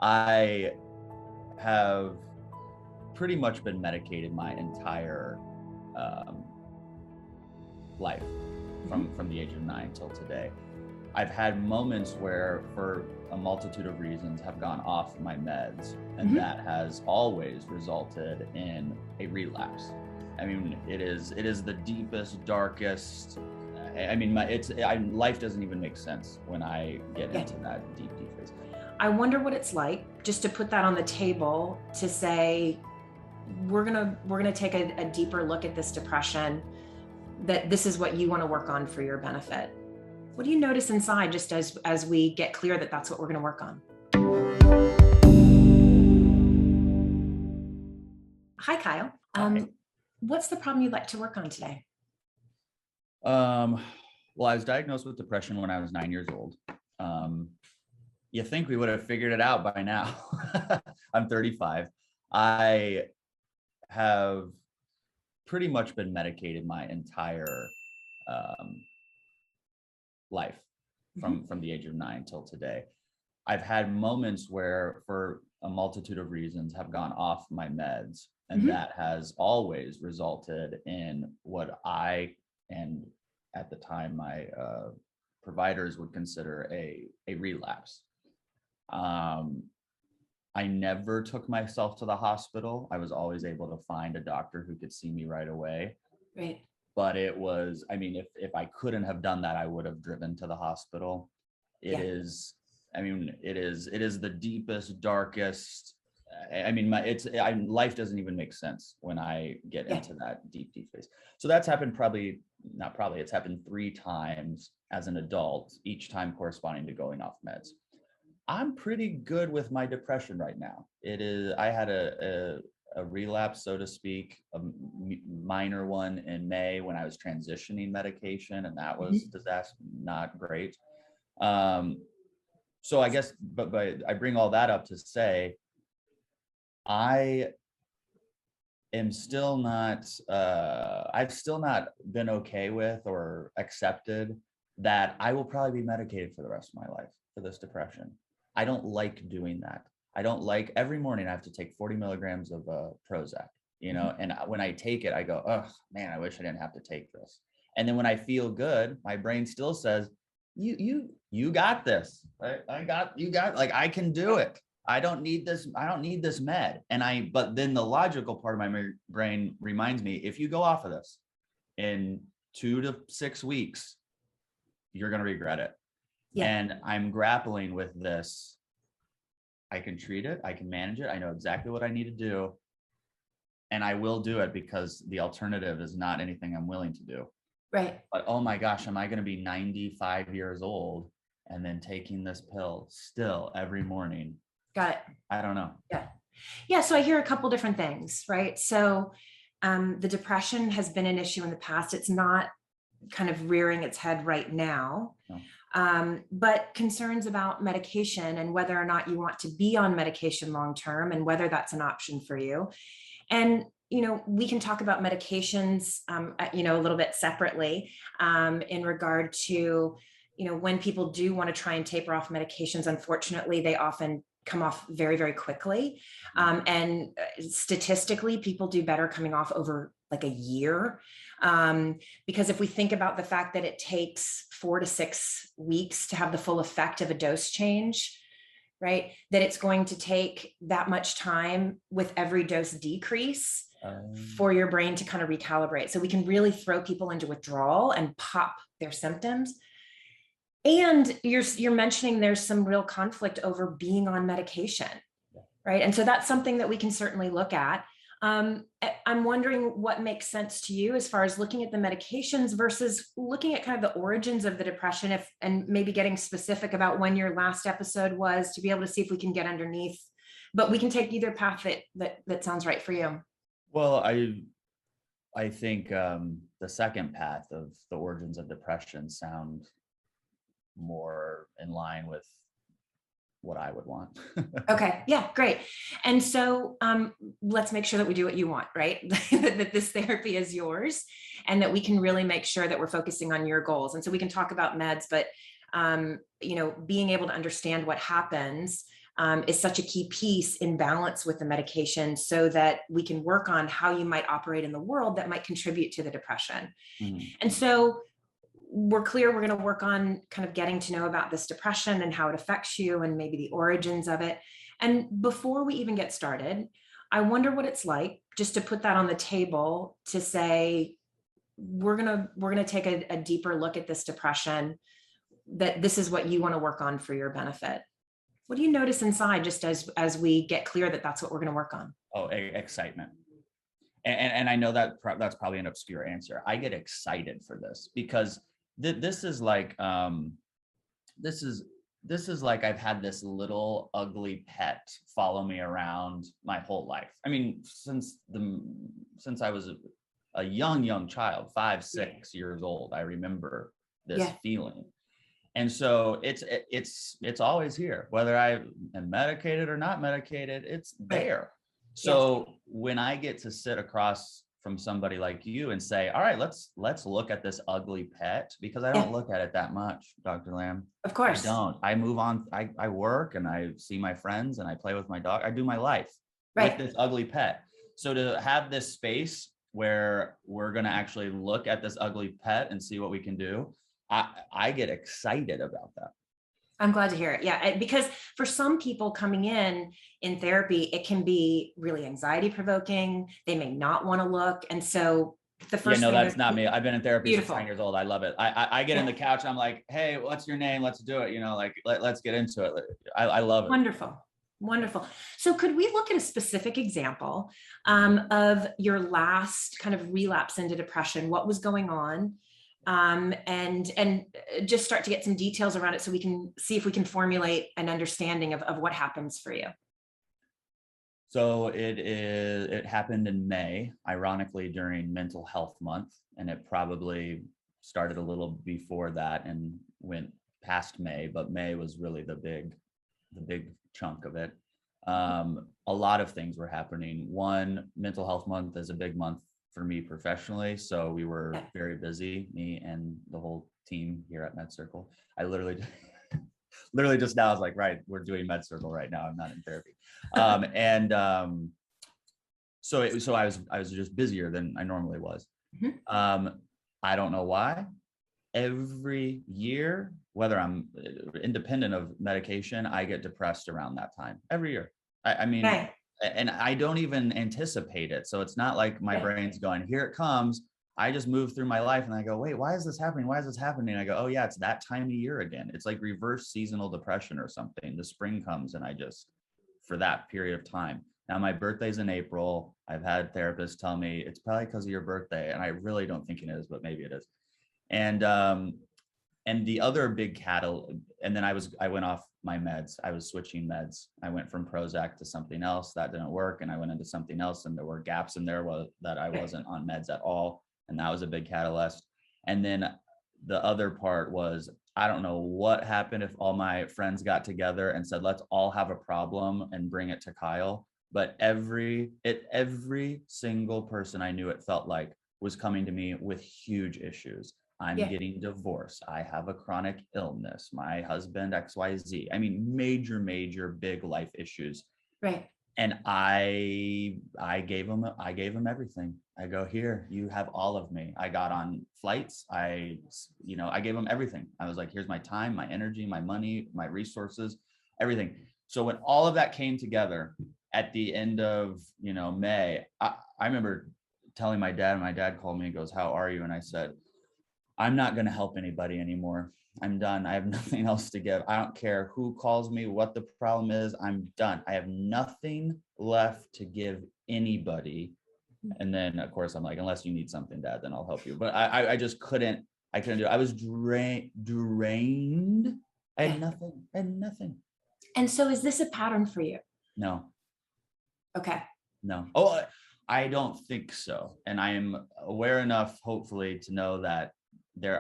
I have pretty much been medicated my entire life from the age of 9 till today. I've had moments where, for a multitude of reasons, have gone off my meds, and that has always resulted in a relapse. I mean, it is the deepest, darkest. I mean, life doesn't even make sense when I get into that deep phase. I wonder what it's like, just to put that on the table, to say, we're gonna take a deeper look at this depression, that this is what you want to work on for your benefit. What do you notice inside, just as we get clear that that's what we're going to work on? Hi, Kyle. Hi. What's the problem you'd like to work on today? Well, I was diagnosed with depression when I was 9 years old. You think we would have figured it out by now. I'm 35. I have pretty much been medicated my entire life from the age of 9 till today. I've had moments where, for a multitude of reasons, have gone off my meds, and that has always resulted in what I, and at the time my providers, would consider a relapse. I never took myself to the hospital. I was always able to find a doctor who could see me right away. Right. But it was, I mean, if I couldn't have done that, I would have driven to the hospital. It is the deepest, darkest. I mean, life doesn't even make sense when I get into that deep phase. So that's happened it's happened 3 times as an adult, each time corresponding to going off meds. I'm pretty good with my depression right now. I had a relapse, so to speak, a minor one in May when I was transitioning medication, and that was disaster, not great. So I guess, but I bring all that up to say, I am still not, I've still not been okay with or accepted that I will probably be medicated for the rest of my life for this depression. I don't like doing that. I don't like, every morning I have to take 40 milligrams of Prozac, and when I take it, I go, oh man, I wish I didn't have to take this. And then when I feel good, my brain still says, you got this. Right? I can do it. I don't need this med. But then the logical part of my brain reminds me, if you go off of this in 2 to 6 weeks, you're going to regret it. Yeah. And I'm grappling with this. I can treat it. I can manage it. I know exactly what I need to do. And I will do it, because the alternative is not anything I'm willing to do. Right. But oh my gosh, am I going to be 95 years old and then taking this pill still every morning? Got it. I don't know. Yeah. So I hear a couple different things, right? So the depression has been an issue in the past. It's not kind of rearing its head right now. No. But concerns about medication and whether or not you want to be on medication long-term, and whether that's an option for you. And, we can talk about medications, a little bit separately, in regard to, when people do want to try and taper off medications, unfortunately, they often come off very, very quickly. And statistically, people do better coming off over like a year. Because if we think about the fact that it takes 4 to 6 weeks to have the full effect of a dose change, right? That it's going to take that much time with every dose decrease for your brain to kind of recalibrate. So we can really throw people into withdrawal and pop their symptoms. And you're mentioning there's some real conflict over being on medication, right? And so that's something that we can certainly look at. I'm wondering what makes sense to you as far as looking at the medications versus looking at kind of the origins of the depression, and maybe getting specific about when your last episode was, to be able to see if we can get underneath. But we can take either path that sounds right for you. Well, I think the second path of the origins of depression sound more in line with what I would want. Okay. Yeah, great. And so let's make sure that we do what you want, right? That this therapy is yours, and that we can really make sure that we're focusing on your goals. And so we can talk about meds, but being able to understand what happens is such a key piece in balance with the medication, so that we can work on how you might operate in the world that might contribute to the depression. And so we're clear we're going to work on kind of getting to know about this depression and how it affects you and maybe the origins of it. And before we even get started, I wonder what it's like just to put that on the table to say, we're going to take a deeper look at this depression, that this is what you want to work on for your benefit. What do you notice inside just as we get clear that that's what we're going to work on? Oh, excitement. And I know that that's probably an obscure answer. I get excited for this because this is like I've had this little ugly pet follow me around my whole life. I mean, since I was a young child, 5, 6 years old, I remember this feeling. And so it's always here, whether I am medicated or not medicated, it's there. So when I get to sit across from somebody like you and say, all right, let's look at this ugly pet, because I don't look at it that much, Dr. Lamb. Of course. I don't. I move on. I work and I see my friends and I play with my dog. I do my life with this ugly pet. So to have this space where we're going to actually look at this ugly pet and see what we can do, I get excited about that. I'm glad to hear it. Yeah, because for some people coming in therapy, it can be really anxiety provoking. They may not want to look. And so the first thing that's not me. I've been in therapy since 9 years old. I love it. I get in the couch and I'm like, hey, what's your name? Let's do it. Let's get into it. I love it. Wonderful. So could we look at a specific example of your last kind of relapse into depression? What was going on? And just start to get some details around it so we can see if we can formulate an understanding of what happens for you. So it happened in May, ironically during Mental Health Month, and it probably started a little before that and went past May, but May was really the big chunk of it. A lot of things were happening. One, Mental Health Month is a big month for me professionally. So we were very busy, me and the whole team here at MedCircle. I literally just now I was like, right, we're doing MedCircle right now. I'm not in therapy. So I was just busier than I normally was. I don't know why. Every year, whether I'm independent of medication, I get depressed around that time every year. I mean, and I don't even anticipate it. So it's not like my brain's going, here it comes. I just move through my life and I go, wait, why is this happening? Why is this happening? And I go, oh yeah, it's that time of year again. It's like reverse seasonal depression or something. The spring comes and I just, for that period of time. Now my birthday's in April. I've had therapists tell me it's probably because of your birthday. And I really don't think it is, but maybe it is. And the other big and then I went off my meds. I was switching meds. I went from Prozac to something else that didn't work. And I went into something else and there were gaps in there that I wasn't on meds at all. And that was a big catalyst. And then the other part was, I don't know what happened if all my friends got together and said, let's all have a problem and bring it to Kyle. But every single person I knew, it felt like, was coming to me with huge issues. I'm getting divorced. I have a chronic illness. My husband, XYZ. I mean, major, big life issues. Right. And I gave him everything. I go, here, you have all of me. I got on flights. I gave him everything. I was like, here's my time, my energy, my money, my resources, everything. So when all of that came together at the end of, May, I remember telling my dad, and my dad called me and goes, how are you? And I said, I'm not going to help anybody anymore. I'm done. I have nothing else to give. I don't care who calls me, what the problem is. I'm done. I have nothing left to give anybody. And then, of course, I'm like, unless you need something, Dad, then I'll help you. But I just couldn't do it. I was drained. I had nothing. And so is this a pattern for you? No. Okay. No. Oh, I don't think so. And I am aware enough, hopefully, to know that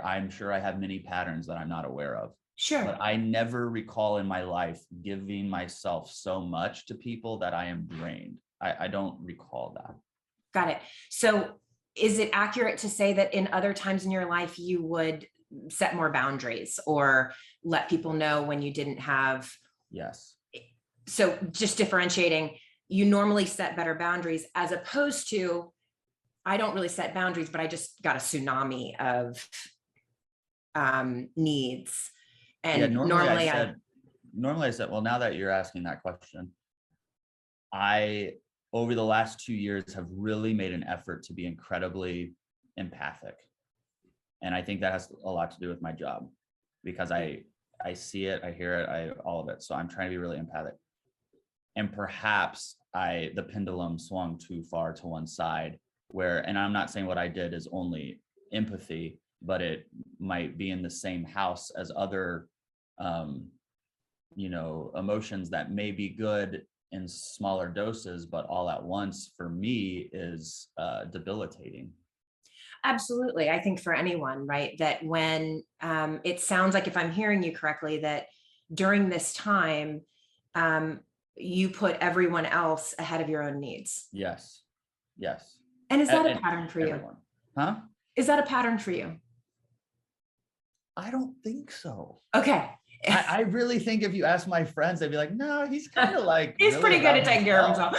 I'm sure I have many patterns that I'm not aware of. Sure. But I never recall in my life giving myself so much to people that I am drained. I don't recall that. Got it. So is it accurate to say that in other times in your life, you would set more boundaries or let people know when you didn't have? Yes. So just differentiating, you normally set better boundaries as opposed to, I don't really set boundaries, but I just got a tsunami of needs. And Yeah, normally I said, well, now that you're asking that question, I, over the last 2 years, have really made an effort to be incredibly empathic. And I think that has a lot to do with my job, because I see it, I hear it, all of it. So I'm trying to be really empathic. And perhaps the pendulum swung too far to one side where, and I'm not saying what I did is only empathy, but it might be in the same house as other, emotions that may be good in smaller doses, but all at once for me is debilitating. Absolutely. I think for anyone, right, that when it sounds like, if I'm hearing you correctly, that during this time, you put everyone else ahead of your own needs. Yes. Yes. And is that a pattern for you? Huh? Is that a pattern for you? I don't think so. Okay. I really think if you ask my friends, they'd be like, no, he's kind of like, he's really pretty good at taking care of himself.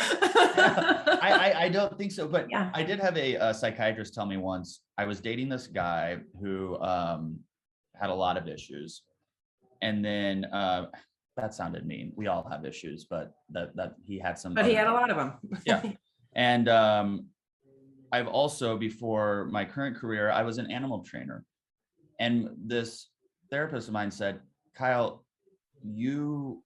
Yeah. I don't think so. But yeah. I did have a psychiatrist tell me once, I was dating this guy who had a lot of issues. And then that sounded mean. We all have issues, but that he had some. But he had a lot of them. Yeah. And I've also, before my current career, I was an animal trainer. And this therapist of mine said, Kyle, you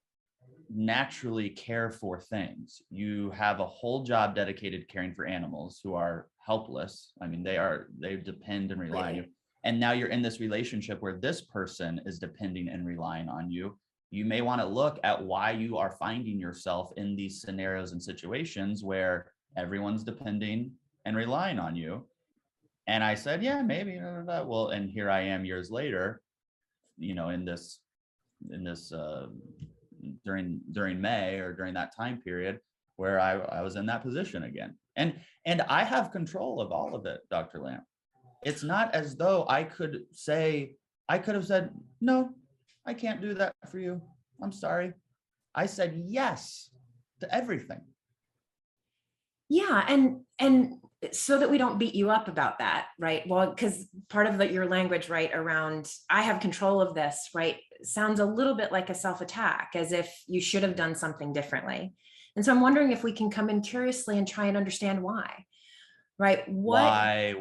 naturally care for things. You have a whole job dedicated to caring for animals who are helpless. I mean, they depend and rely on you. And now you're in this relationship where this person is depending and relying on you. You may want to look at why you are finding yourself in these scenarios and situations where everyone's depending and relying on you. And I said, yeah, maybe. Well, and here I am years later, in this during May, or during that time period where I was in that position again. And I have control of all of it, Dr. Lamb. It's not as though I could have said, no, I can't do that for you. I'm sorry. I said yes to everything. Yeah. And so that we don't beat you up about that, right? Well, because part of your language, right, around I have control of this, right, sounds a little bit like a self-attack, as if you should have done something differently. And so I'm wondering if we can come in curiously and try and understand why, right? Why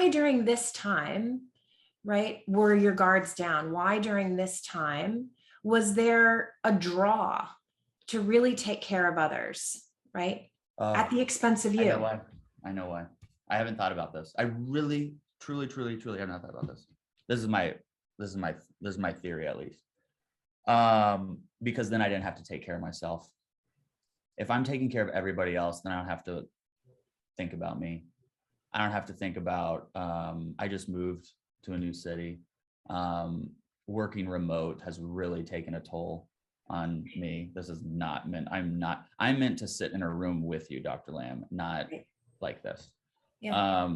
during this time, right, were your guards down? Why during this time was there a draw to really take care of others, right? At the expense of you. I know why. I haven't thought about this. I really, truly have not thought about this. This is my theory, at least. Because then I didn't have to take care of myself. If I'm taking care of everybody else, then I don't have to think about me. I don't have to think about, I just moved to a new city. Working remote has really taken a toll on me. This is not meant, I'm meant to sit in a room with you, Dr. Lamb, not like this. Yeah.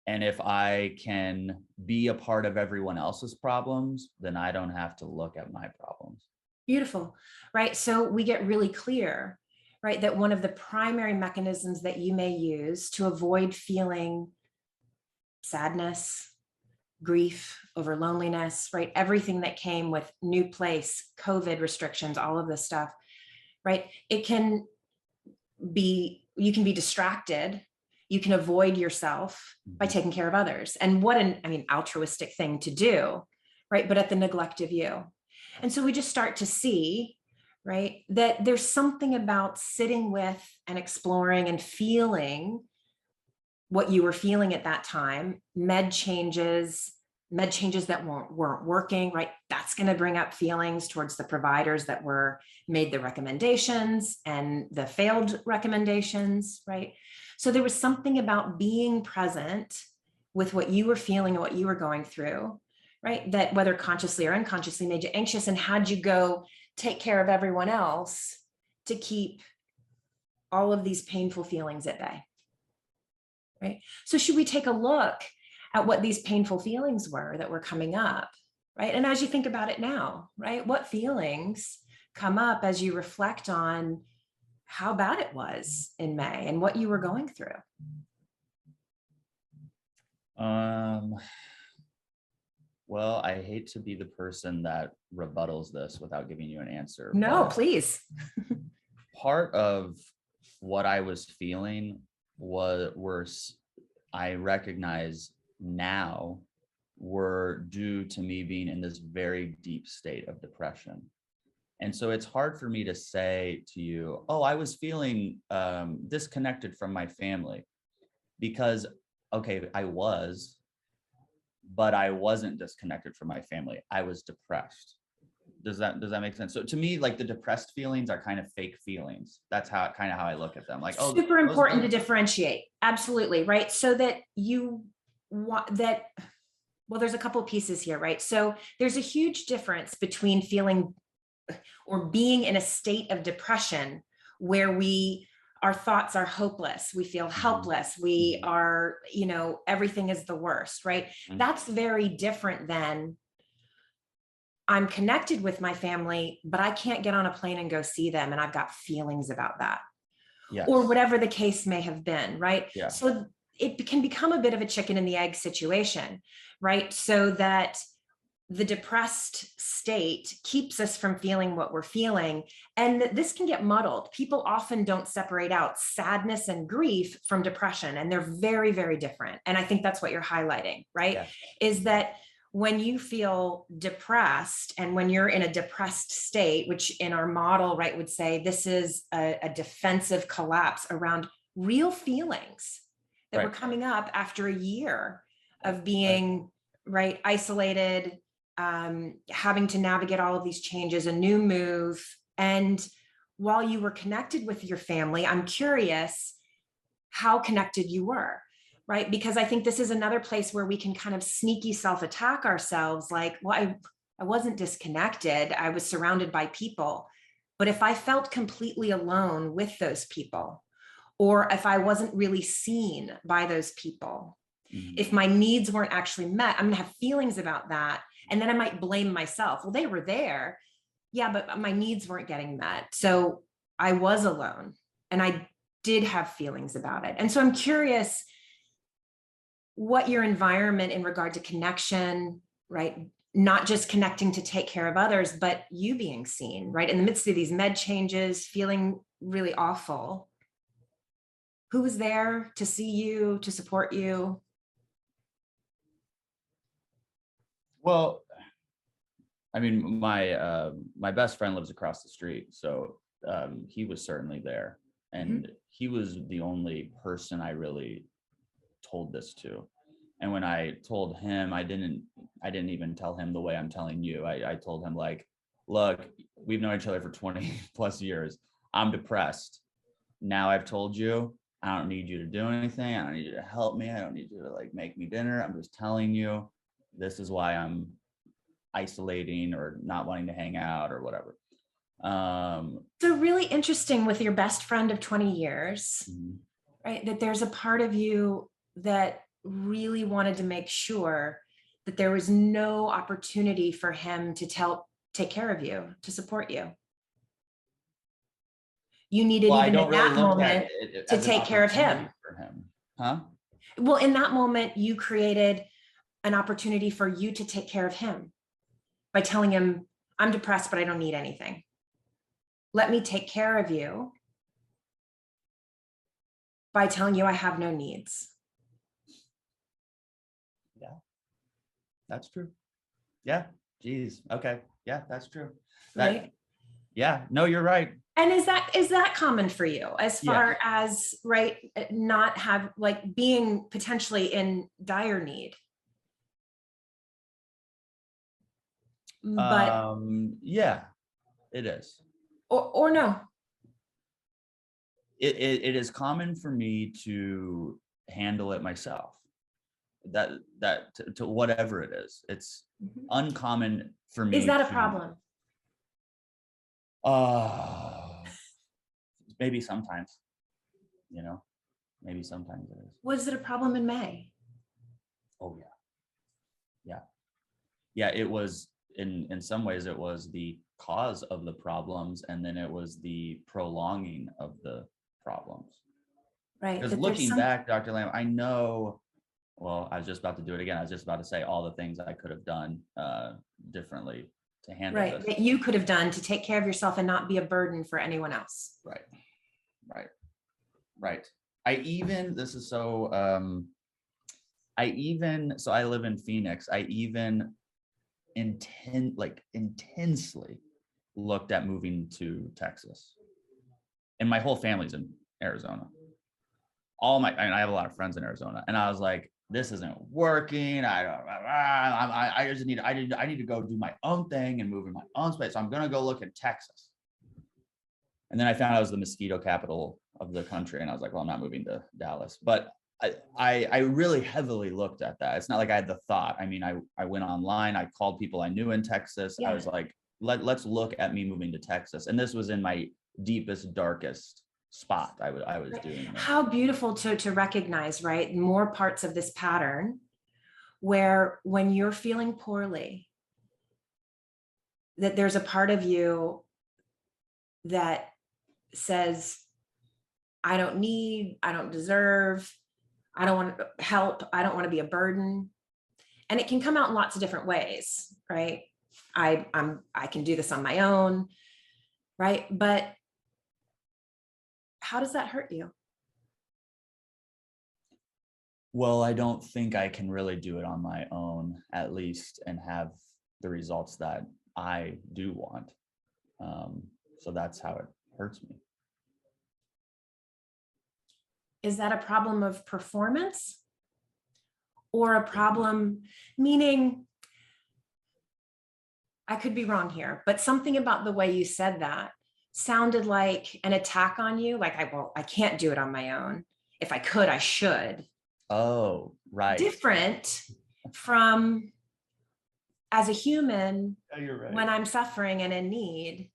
And if I can be a part of everyone else's problems, then I don't have to look at my problems. Beautiful, right? So we get really clear, right, that one of the primary mechanisms that you may use to avoid feeling sadness, grief over loneliness, right, everything that came with new place, COVID restrictions, all of this stuff, right, you can be distracted. You can avoid yourself by taking care of others. And what an altruistic thing to do, right? But at the neglect of you. And so we just start to see, right, that there's something about sitting with and exploring and feeling what you were feeling at that time, med changes that weren't working, right? That's going to bring up feelings towards the providers that were made the recommendations and the failed recommendations, right? So there was something about being present with what you were feeling and what you were going through, right? That whether consciously or unconsciously made you anxious and had you go take care of everyone else to keep all of these painful feelings at bay, right? So should we take a look at what these painful feelings were that were coming up, right? And as you think about it now, right, what feelings come up as you reflect on how bad it was in May and what you were going through? Well, I hate to be the person that rebuttals this without giving you an answer. No, but please. part of what I was feeling I recognize now were due to me being in this very deep state of depression. And so it's hard for me to say to you, oh, I was feeling disconnected from my family, because, okay, I was, but I wasn't disconnected from my family. I was depressed. Does that make sense? So to me, like, the depressed feelings are kind of fake feelings. That's how I look at them. Like, oh, super important to differentiate. Absolutely. Right. So that well, there's a couple of pieces here, right? So there's a huge difference between feeling or being in a state of depression where our thoughts are hopeless, we feel helpless, we are, everything is the worst, right? That's very different than I'm connected with my family, but I can't get on a plane and go see them, and I've got feelings about that. Yes. Or whatever the case may have been, right? Yeah. So it can become a bit of a chicken and the egg situation, right? So that the depressed state keeps us from feeling what we're feeling. And this can get muddled. People often don't separate out sadness and grief from depression, and they're very, very different. And I think that's what you're highlighting, right? Yeah. Is that when you feel depressed and when you're in a depressed state, which in our model, right, would say this is a defensive collapse around real feelings that were coming up after a year of being right isolated, having to navigate all of these changes, a new move. And while you were connected with your family, I'm curious how connected you were, right? Because I think this is another place where we can kind of sneaky self-attack ourselves. Like, well, I wasn't disconnected. I was surrounded by people. But if I felt completely alone with those people, or if I wasn't really seen by those people, if my needs weren't actually met, I'm gonna have feelings about that. And then I might blame myself. Well, they were there. Yeah, but my needs weren't getting met. So I was alone and I did have feelings about it. And so I'm curious what your environment in regard to connection, right? Not just connecting to take care of others, but you being seen, right? In the midst of these med changes, feeling really awful. Who was there to see you, to support you? Well, I mean, my best friend lives across the street, so he was certainly there, and he was the only person I really told this to. And when I told him, I didn't even tell him the way I'm telling you. I told him, like, look, we've known each other for 20 plus years. I'm depressed. Now I've told you, I don't need you to do anything. I don't need you to help me. I don't need you to, like, make me dinner. I'm just telling you, this is why I'm isolating or not wanting to hang out or whatever. So really interesting with your best friend of 20 years, right? That there's a part of you that really wanted to make sure that there was no opportunity for him to take care of you, to support you. You needed even in that moment to take care of him. Huh? Well, in that moment, you created an opportunity for you to take care of him by telling him, I'm depressed, but I don't need anything. Let me take care of you by telling you I have no needs. Yeah, that's true. Yeah, geez. Okay. Yeah, that's true. Right. Yeah, no, you're right. And is that common for you as far as, right, not have, like, being potentially in dire need? But yeah, it is. Or no. It is common for me to handle it myself. That to whatever it is. It's uncommon for me. Is that a problem? Maybe sometimes, maybe sometimes it is. Was it a problem in May? Oh yeah. Yeah. Yeah, it was in some ways it was the cause of the problems, and then it was the prolonging of the problems. Right. Because looking back, Dr. Lamb, I know, well, I was just about to do it again. I was just about to say all the things I could have done differently to handle right, this. that you could have done to take care of yourself and not be a burden for anyone else. Right. This is so, so I live in Phoenix. I even intensely looked at moving to Texas, and my whole family's in Arizona. I have a lot of friends in Arizona, and I was like, this isn't working. I need to go do my own thing and move in my own space. So I'm going to go look at Texas. And then I found out it was the mosquito capital of the country. And I was like, well, I'm not moving to Dallas. But I really heavily looked at that. It's not like I had the thought. I mean, I went online, I called people I knew in Texas. Yeah. I was like, let's look at me moving to Texas. And this was in my deepest, darkest spot I was doing this. How beautiful to recognize, right? More parts of this pattern where when you're feeling poorly, that there's a part of you that says, I don't need, I don't deserve, I don't want help, I don't want to be a burden. And it can come out in lots of different ways, right? I can do this on my own, right? But how does that hurt you? Well, I don't think I can really do it on my own, at least, and have the results that I do want. So that's how it hurts me. Is that a problem of performance or a problem, meaning, I could be wrong here, but something about the way you said that sounded like an attack on you. Like, I can't do it on my own. If I could, I should. Oh, right. Different from as a human, you're right. When I'm suffering and in need,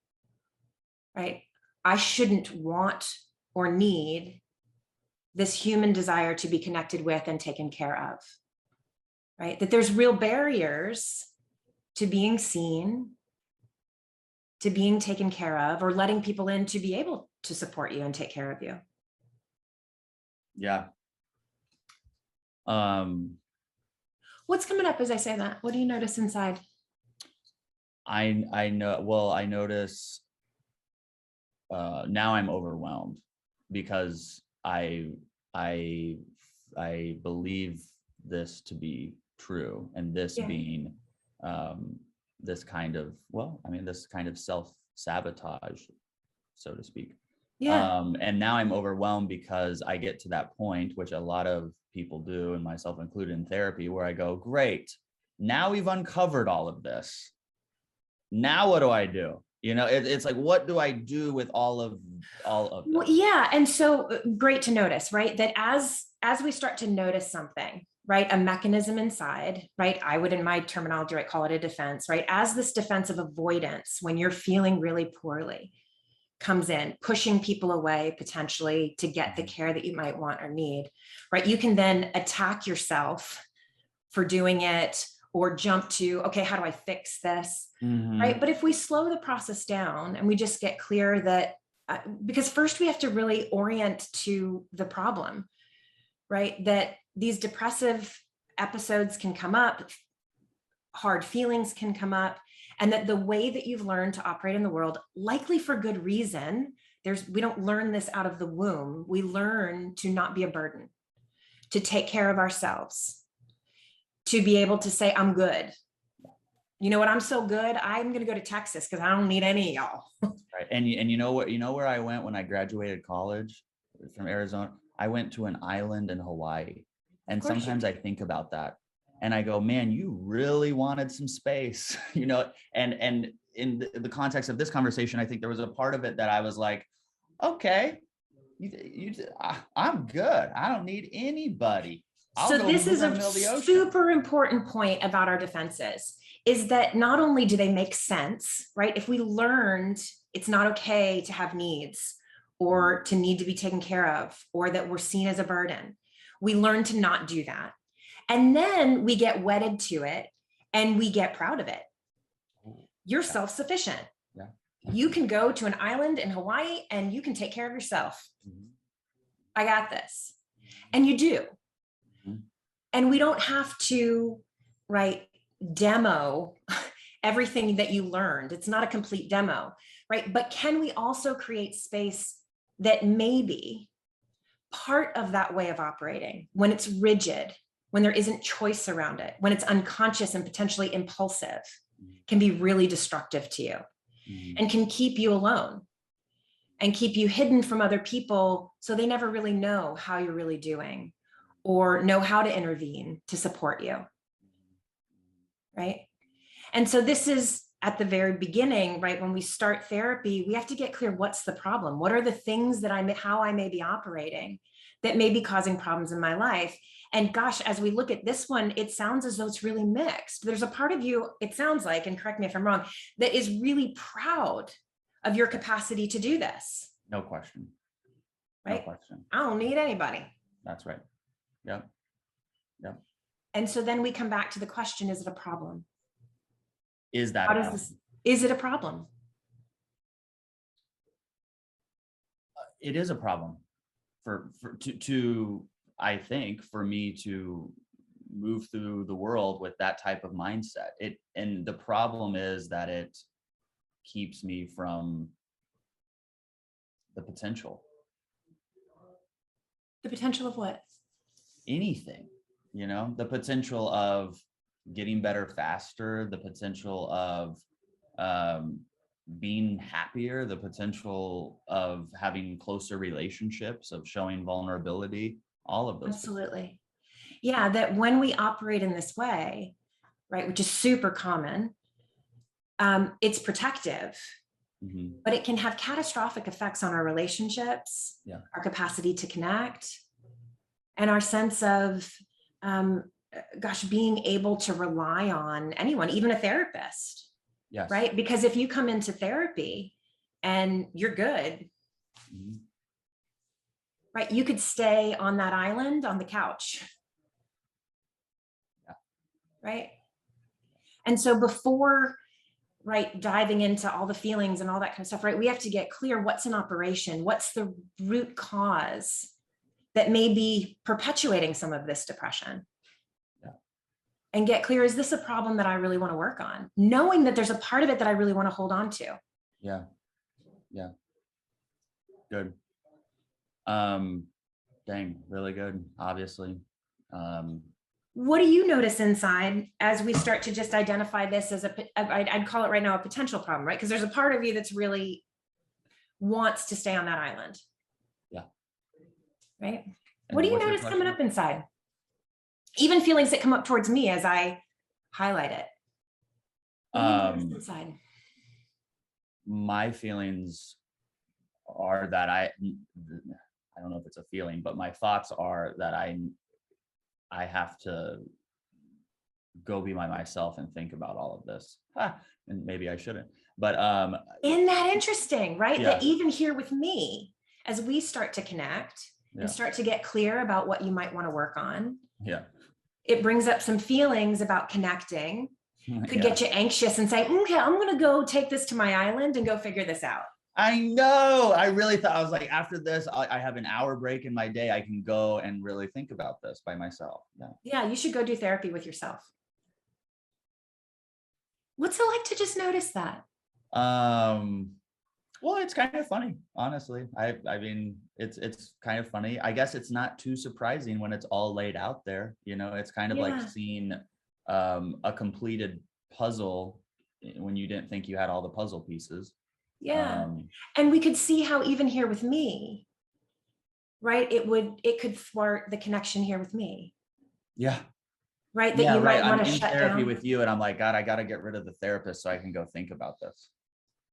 right? I shouldn't want or need this human desire to be connected with and taken care of, right? That there's real barriers to being seen, to being taken care of, or letting people in to be able to support you and take care of you. Yeah. What's coming up as I say that? What do you notice inside? I know, well, I notice now I'm overwhelmed because I believe this to be true, and this being this kind of, this kind of self-sabotage, so to speak. Yeah. And now I'm overwhelmed because I get to that point, which a lot of people do, and myself included, in therapy, where I go, great, now we've uncovered all of this. Now what do I do? You know, it's like, what do I do with all of this? Well, yeah. And so great to notice, right? That as we start to notice something, right? A mechanism inside, right? I would, in my terminology, right, call it a defense, right? As this defensive avoidance, when you're feeling really poorly, comes in, pushing people away potentially to get the care that you might want or need, right? You can then attack yourself for doing it, or jump to, okay, how do I fix this? Right? But if we slow the process down and we just get clear that, because first we have to really orient to the problem, right? That these depressive episodes can come up, hard feelings can come up, and that the way that you've learned to operate in the world, likely for good reason, we don't learn this out of the womb. We learn to not be a burden, to take care of ourselves, to be able to say, I'm good. You know what? I'm so good. I'm going to go to Texas because I don't need any of y'all. Right. And you know what? You know where I went when I graduated college from Arizona? I went to an island in Hawaii. And sometimes I think about that and I go, man, you really wanted some space, you know? And in the context of this conversation, I think there was a part of it that I was like, okay, I'm good. I don't need anybody. So this is a super important point about our defenses, is that not only do they make sense, right? If we learned it's not okay to have needs or to need to be taken care of, or that we're seen as a burden, we learn to not do that. And then we get wedded to it and we get proud of it. You're self-sufficient. You can go to an island in Hawaii and you can take care of yourself. I got this. And you do. And we don't have to, right, demo everything that you learned. It's not a complete demo, right? But can we also create space that maybe part of that way of operating, when it's rigid, when there isn't choice around it, when it's unconscious and potentially impulsive, can be really destructive to you and can keep you alone and keep you hidden from other people, so they never really know how you're really doing or know how to intervene to support you, right? And so this is at the very beginning, right? When we start therapy, we have to get clear, what's the problem? What are the things that how I may be operating that may be causing problems in my life? And gosh, as we look at this one, it sounds as though it's really mixed. There's a part of you, it sounds like, and correct me if I'm wrong, that is really proud of your capacity to do this. No question. Right? No question. I don't need anybody. That's right. Yep. Yep. And so then we come back to the question, is it a problem? Is that How does this, is it a problem? It is a problem to I think for me to move through the world with that type of mindset. And the problem is that it keeps me from the potential. The potential of what? Anything, the potential of getting better faster, the potential of being happier, the potential of having closer relationships, of showing vulnerability, all of those. Absolutely. Yeah, that when we operate in this way, right, which is super common, it's protective, but it can have catastrophic effects on our relationships, our capacity to connect, and our sense of, being able to rely on anyone, even a therapist. Yes. Right? Because if you come into therapy and you're good, right, you could stay on that island on the couch. Yeah. Right? And so before, right, diving into all the feelings and all that kind of stuff, right, we have to get clear, what's in operation? What's the root cause that may be perpetuating some of this depression? And get clear, is this a problem that I really want to work on? Knowing that there's a part of it that I really want to hold on to. Yeah. Yeah. Good. Dang, really good, obviously. What do you notice inside as we start to just identify this as I'd call it right now a potential problem, right? Because there's a part of you that's really wants to stay on that island. Yeah. Right? And what do you notice coming up inside? Even feelings that come up towards me as I highlight it. What do you notice inside? My feelings are that I don't know if it's a feeling, but my thoughts are that I have to go be myself and think about all of this. And maybe I shouldn't, but isn't that interesting, right? Yeah. That even here with me, as we start to connect and start to get clear about what you might want to work on, it brings up some feelings about connecting. Could get you anxious and say, okay, I'm going to go take this to my island and go figure this out. I know. I really thought, I was like, after this, I have an hour break in my day. I can go and really think about this by myself. Yeah, you should go do therapy with yourself. What's it like to just notice that? Well, it's kind of funny, honestly. I mean, it's kind of funny. I guess it's not too surprising when it's all laid out there. It's kind of like seeing a completed puzzle when you didn't think you had all the puzzle pieces. Yeah. And we could see how even here with me, right, it could thwart the connection here with me. Yeah. Right. That you might want to shut down. I'm in therapy with you and I'm like, God, I got to get rid of the therapist so I can go think about this.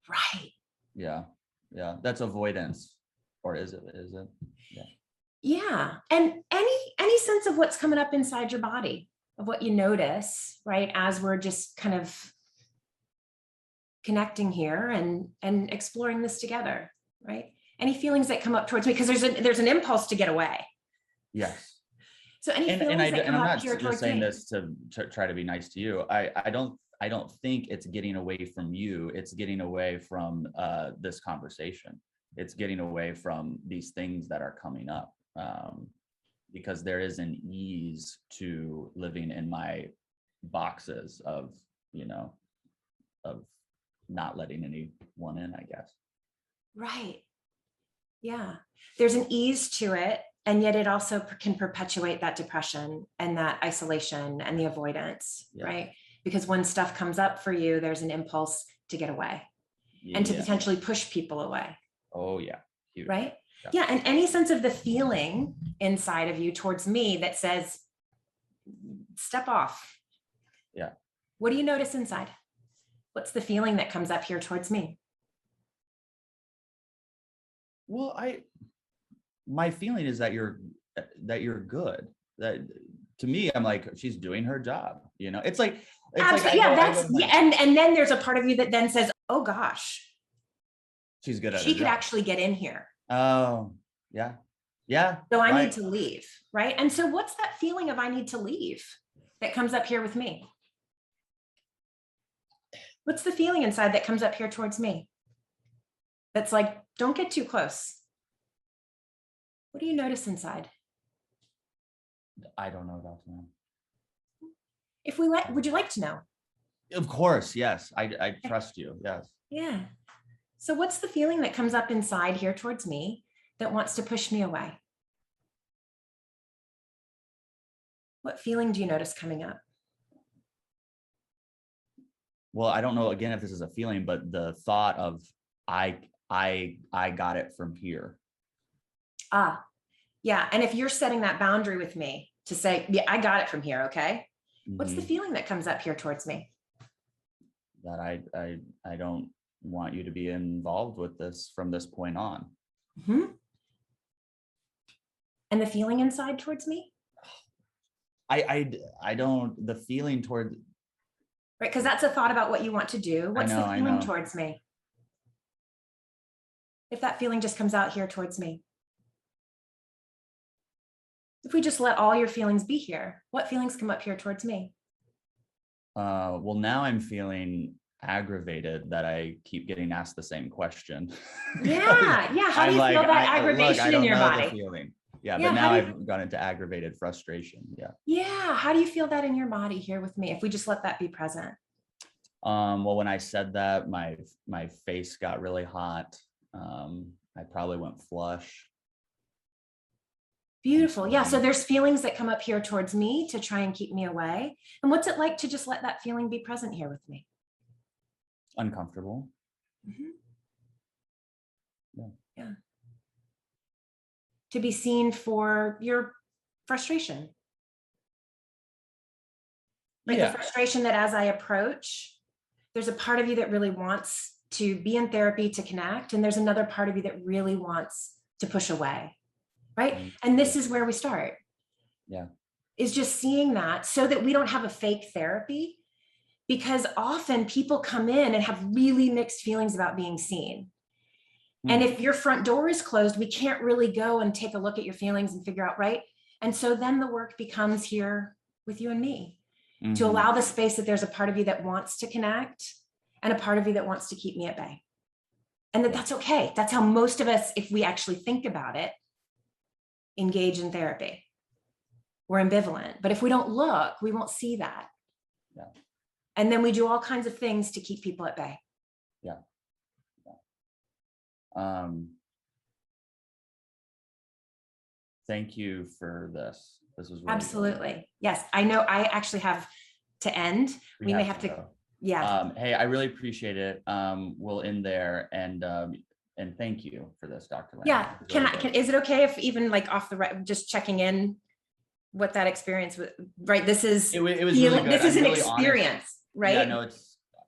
Right. Yeah. Yeah. That's avoidance. Or is it? Yeah. Yeah. And any sense of what's coming up inside your body, of what you notice, right, as we're just kind of connecting here and exploring this together, right? Any feelings that come up towards me, because there's an impulse to get away. Yes. So any feelings that come up here towards me. I'm not just saying this to try to be nice to you. I don't I don't think it's getting away from you. It's getting away from this conversation. It's getting away from these things that are coming up, because there is an ease to living in my boxes of, of not letting anyone in, I guess. Right. Yeah. There's an ease to it. And yet it also can perpetuate that depression and that isolation and the avoidance, right? Because when stuff comes up for you, there's an impulse to get away and to potentially push people away. Oh, yeah. Huge. Right? Yeah. And any sense of the feeling inside of you towards me that says, step off. Yeah. What do you notice inside? What's the feeling that comes up here towards me? Well, my feeling is that you're good. That to me, I'm like, she's doing her job. It's like, and then there's a part of you that then says, oh gosh, she's good at she could actually get in here. Oh, yeah. Yeah. So I need to leave, right? And so what's that feeling of I need to leave that comes up here with me? What's the feeling inside that comes up here towards me? That's like, don't get too close. What do you notice inside? I don't know about to know. If would you like to know? Of course, yes. I trust you. Yes. Yeah. So what's the feeling that comes up inside here towards me that wants to push me away? What feeling do you notice coming up? Well, I don't know, again, if this is a feeling, but the thought of I got it from here. Yeah. And if you're setting that boundary with me to say, yeah, I got it from here. Okay. What's the feeling that comes up here towards me? That I don't want you to be involved with this from this point on. And the feeling inside towards me? I don't, the feeling toward. Right. Because that's a thought about what you want to do. What's the feeling towards me? If that feeling just comes out here towards me. If we just let all your feelings be here, what feelings come up here towards me? Well, now I'm feeling aggravated that I keep getting asked the same question. Yeah. How do you feel that aggravation in your body? Yeah, but now I've gone into aggravated frustration. Yeah. How do you feel that in your body here with me? If we just let that be present. Well, when I said that, my face got really hot. I probably went flush. Beautiful. Yeah. So there's feelings that come up here towards me to try and keep me away. And what's it like to just let that feeling be present here with me? Uncomfortable. Yeah. To be seen for your frustration. Right? The frustration that as I approach, there's a part of you that really wants to be in therapy to connect. And there's another part of you that really wants to push away. Right. And this is where we start. Is just seeing that so that we don't have a fake therapy, because often people come in and have really mixed feelings about being seen. And if your front door is closed, we can't really go and take a look at your feelings and figure out, right? And so then the work becomes here with you and me to allow the space that there's a part of you that wants to connect and a part of you that wants to keep me at bay. And that's okay. That's how most of us, if we actually think about it, engage in therapy. We're ambivalent, but if we don't look, we won't see that. And then we do all kinds of things to keep people at bay. Thank you for this. This was really absolutely good. Yes. I know I actually have to end. We may have to. Hey, I really appreciate it. We'll end there, and thank you for this, Dr. Lamb. Yeah. Is it okay if even like off the right, just checking in what that experience was, right? This is, it was really good. This is an experience, honest. Right? Yeah, no,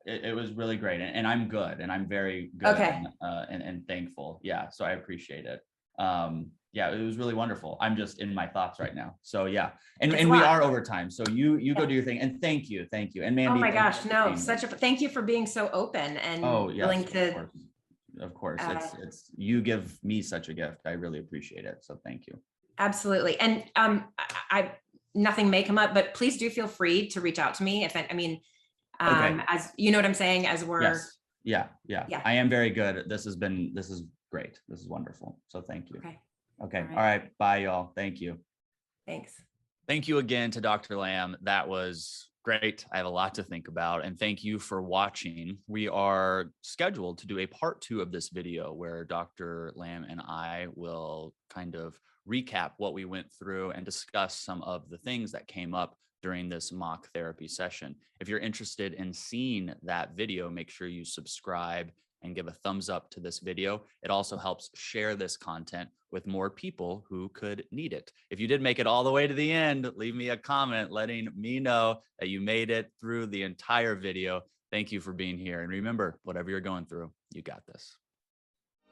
it was really great. And I'm good. And I'm very good and thankful. Yeah. So I appreciate it. Yeah, it was really wonderful. I'm just in my thoughts right now. So yeah. And we are over time. So you go do your thing. And thank you. And Mandy. Oh my gosh, no, thank you for being so open and willing to. Of course. It's you give me such a gift. I really appreciate it. So thank you. Absolutely. And nothing may come up, but please do feel free to reach out to me. As you know what I'm saying, as we're. Yes. Yeah. Yeah. I am very good. This is great. This is wonderful. So thank you. Okay. All right. Bye, y'all. Thank you. Thanks. Thank you again to Dr. Lamb. That was great. I have a lot to think about, and thank you for watching. We are scheduled to do a part 2 of this video where Dr. Lamb and I will kind of recap what we went through and discuss some of the things that came up during this mock therapy session. If you're interested in seeing that video, make sure you subscribe and give a thumbs up to this video. It also helps share this content with more people who could need it. If you did make it all the way to the end, leave me a comment letting me know that you made it through the entire video. Thank you for being here. And remember, whatever you're going through, you got this.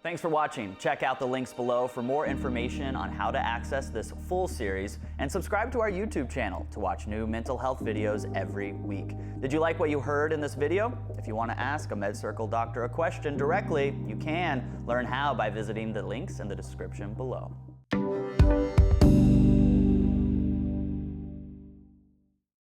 Thanks for watching. Check out the links below for more information on how to access this full series, and subscribe to our YouTube channel to watch new mental health videos every week. Did you like what you heard in this video? If you want to ask a MedCircle doctor a question directly, you can learn how by visiting the links in the description below.